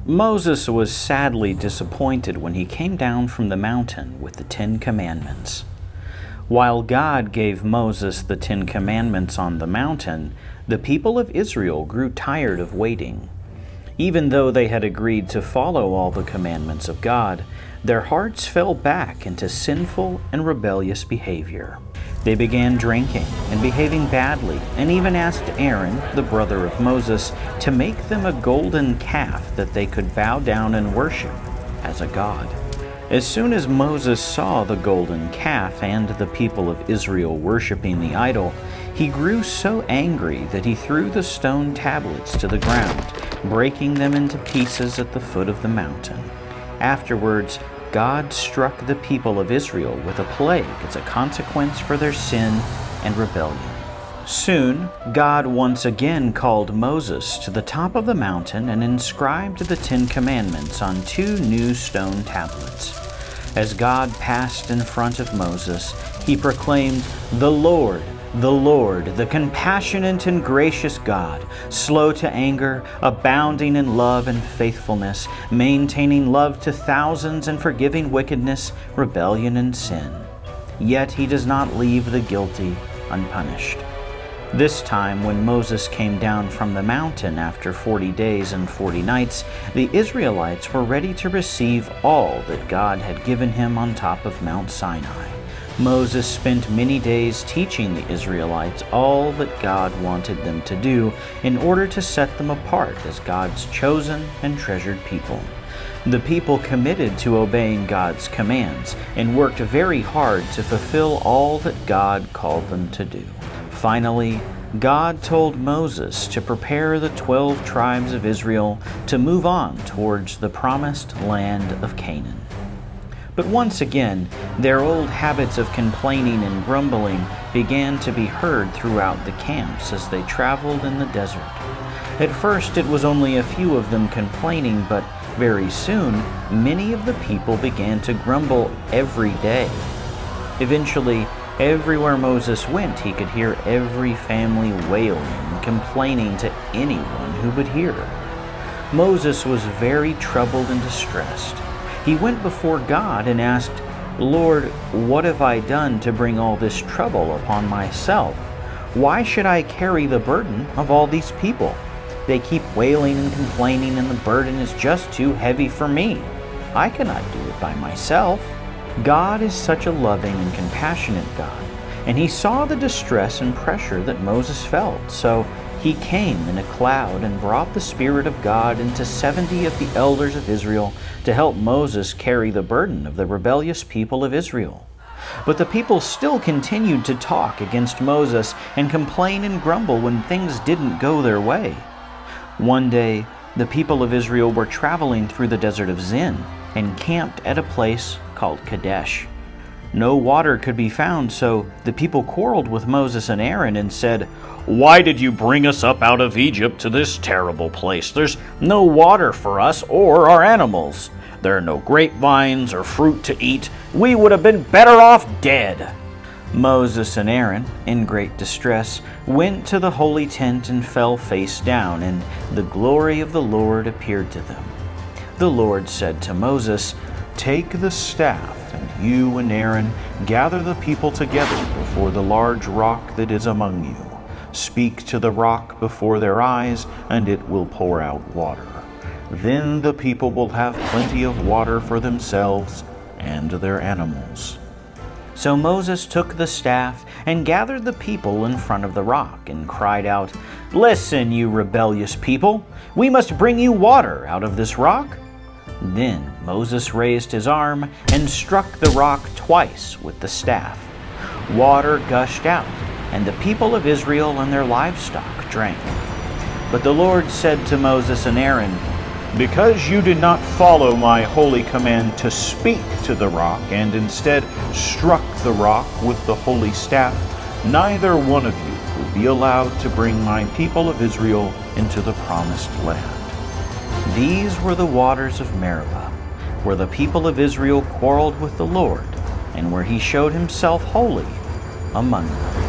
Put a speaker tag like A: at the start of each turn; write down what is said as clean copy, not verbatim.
A: Moses was sadly disappointed when he came down from the mountain with the 10 Commandments. While God gave Moses the 10 Commandments on the mountain, the people of Israel grew tired of waiting. Even though they had agreed to follow all the commandments of God, their hearts fell back into sinful and rebellious behavior. They began drinking and behaving badly, and even asked Aaron, the brother of Moses, to make them a golden calf that they could bow down and worship as a god. As soon as Moses saw the golden calf and the people of Israel worshiping the idol, he grew so angry that he threw the stone tablets to the ground, breaking them into pieces at the foot of the mountain. Afterwards, God struck the people of Israel with a plague as a consequence for their sin and rebellion. Soon, God once again called Moses to the top of the mountain and inscribed the 10 Commandments on 2 new stone tablets. As God passed in front of Moses, he proclaimed, the Lord, the compassionate and gracious God, slow to anger, abounding in love and faithfulness, maintaining love to thousands and forgiving wickedness, rebellion, and sin. Yet he does not leave the guilty unpunished. This time, when Moses came down from the mountain after 40 days and 40 nights, the Israelites were ready to receive all that God had given him on top of Mount Sinai. Moses spent many days teaching the Israelites all that God wanted them to do in order to set them apart as God's chosen and treasured people. The people committed to obeying God's commands and worked very hard to fulfill all that God called them to do. Finally, God told Moses to prepare the 12 tribes of Israel to move on towards the promised land of Canaan. But once again, their old habits of complaining and grumbling began to be heard throughout the camps as they traveled in the desert. At first, it was only a few of them complaining, but very soon, many of the people began to grumble every day. Eventually, everywhere Moses went, he could hear every family wailing and complaining to anyone who would hear. Moses was very troubled and distressed. He went before God and asked, Lord, what have I done to bring all this trouble upon myself? Why should I carry the burden of all these people? They keep wailing and complaining, and the burden is just too heavy for me. I cannot do it by myself. God is such a loving and compassionate God, and he saw the distress and pressure that Moses felt. So he came in a cloud and brought the Spirit of God into 70 of the elders of Israel to help Moses carry the burden of the rebellious people of Israel. But the people still continued to talk against Moses and complain and grumble when things didn't go their way. One day, the people of Israel were traveling through the desert of Zin and camped at a place called Kadesh. No water could be found, so the people quarreled with Moses and Aaron and said, Why did you bring us up out of Egypt to this terrible place? There's no water for us or our animals. There are no grapevines or fruit to eat. We would have been better off dead. Moses and Aaron, in great distress, went to the holy tent and fell face down, and the glory of the Lord appeared to them. The Lord said to Moses, Take the staff, and you and Aaron gather the people together before the large rock that is among you. Speak to the rock before their eyes, and it will pour out water. Then the people will have plenty of water for themselves and their animals. So Moses took the staff and gathered the people in front of the rock and cried out, Listen, you rebellious people, we must bring you water out of this rock. Then Moses raised his arm and struck the rock twice with the staff. Water gushed out, and the people of Israel and their livestock drank. But the Lord said to Moses and Aaron, Because you did not follow my holy command to speak to the rock, and instead struck the rock with the holy staff, neither one of you will be allowed to bring my people of Israel into the promised land. These were the waters of Meribah, where the people of Israel quarreled with the Lord, and where he showed himself holy among them.